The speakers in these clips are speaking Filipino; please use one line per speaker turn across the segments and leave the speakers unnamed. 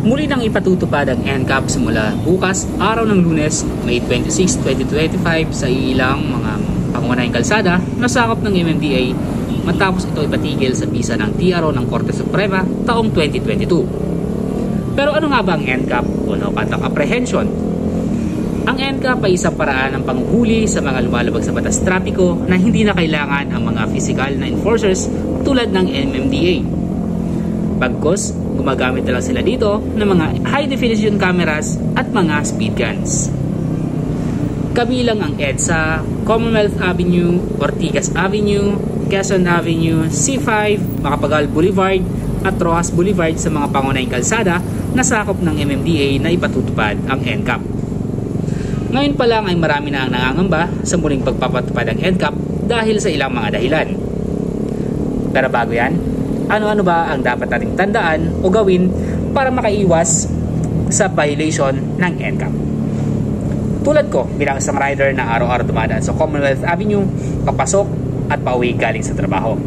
Muli nang ipatutupad ang NCAP simula bukas, araw ng Lunes, May 26, 2025 sa ilang mga pangunahing kalsada na sakop ng MMDA matapos ito ipatigil sa bisa ng TRO ng Korte Suprema taong 2022. Pero ano nga ba ang NCAP o No Contact Apprehension? Ang NCAP ay isang paraan ng panghuhuli sa mga lumalabag sa batas trapiko na hindi na kailangan ang mga physical na enforcers tulad ng MMDA. Bagkus, gumagamit na lang sila dito ng mga high definition cameras at mga speed guns. Kabilang ang EDSA, Commonwealth Avenue, Ortigas Avenue, Quezon Avenue, C5, Macapagal Boulevard at Rojas Boulevard sa mga pangunahing kalsada na sakop ng MMDA na ipatutupad ang NCAP. Ngayon pa lang ay marami na ang nangangamba sa muling pagpapatupad ng NCAP dahil sa ilang mga dahilan. Pero bago yan, ano-ano ba ang dapat nating tandaan o gawin para makaiwas sa violation ng NCAP? Tulad ko bilang isang rider na araw-araw dumadaan sa Commonwealth Avenue, papasok at pauwi galing sa trabaho.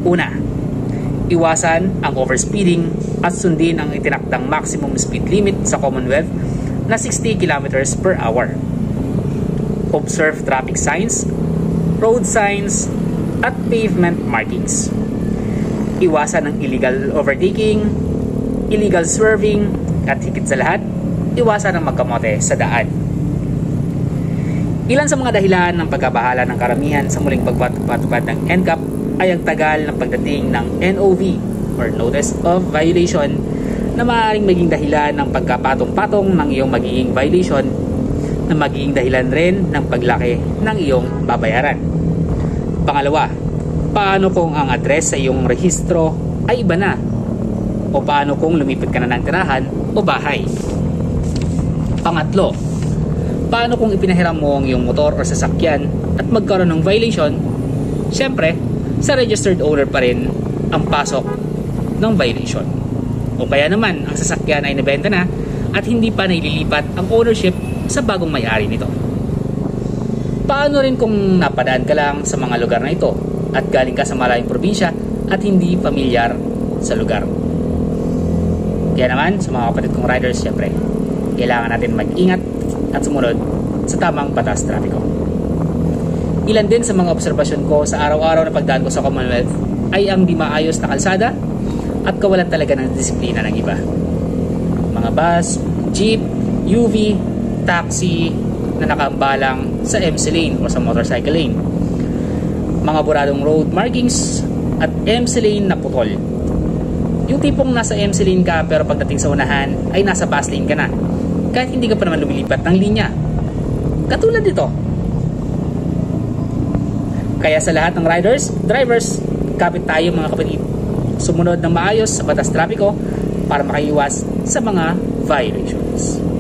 Una, iwasan ang overspeeding at sundin ang itinakdang maximum speed limit sa Commonwealth na 60 km per hour. Observe traffic signs, road signs, at pavement markings. Iwasan ang illegal overtaking, illegal swerving, at higit sa lahat, iwasan ang magkamote sa daan. Ilan sa mga dahilan ng pagkabahala ng karamihan sa muling pagpatupad ng NCAP ay ang tagal ng pagdating ng NOV or Notice of Violation na maaaring maging dahilan ng pagkapatong-patong ng iyong magiging violation na magiging dahilan rin ng paglaki ng iyong babayaran. Pangalawa, paano kung ang address sa iyong rehistro ay iba na? O paano kung lumipat ka na ng tirahan o bahay? Pangatlo, paano kung ipinahiram mo ang iyong motor o sasakyan at magkaroon ng violation? Siyempre, sa registered owner pa rin ang pasok ng violation. O kaya naman, ang sasakyan ay nabenta na at hindi pa naililipat ang ownership sa bagong may-ari nito. Paano rin kung napadaan ka lang sa mga lugar na ito at galing ka sa malayong probinsya at hindi pamilyar sa lugar? Kaya naman, sa mga kapatid kong riders, siyempre, kailangan natin mag-ingat at sumunod sa tamang batas trapiko. Ilan din sa mga obserbasyon ko sa araw-araw na pagdaan ko sa Commonwealth ay ang di maayos na kalsada at kawalan talaga ng disiplina ng iba. Mga bus, jeep, UV, taxi na nakaambalang sa MC lane o sa motorcycle lane. Mga buradong road markings at MC lane na putol. Yung tipong nasa MC lane ka pero pagdating sa unahan ay nasa bus lane ka na kahit hindi ka pa naman lumilipat ng linya. Katulad dito. Kaya sa lahat ng riders, drivers, kapit tayo mga kapatid. Sumunod ng maayos sa batas trapiko para makaiwas sa mga violations.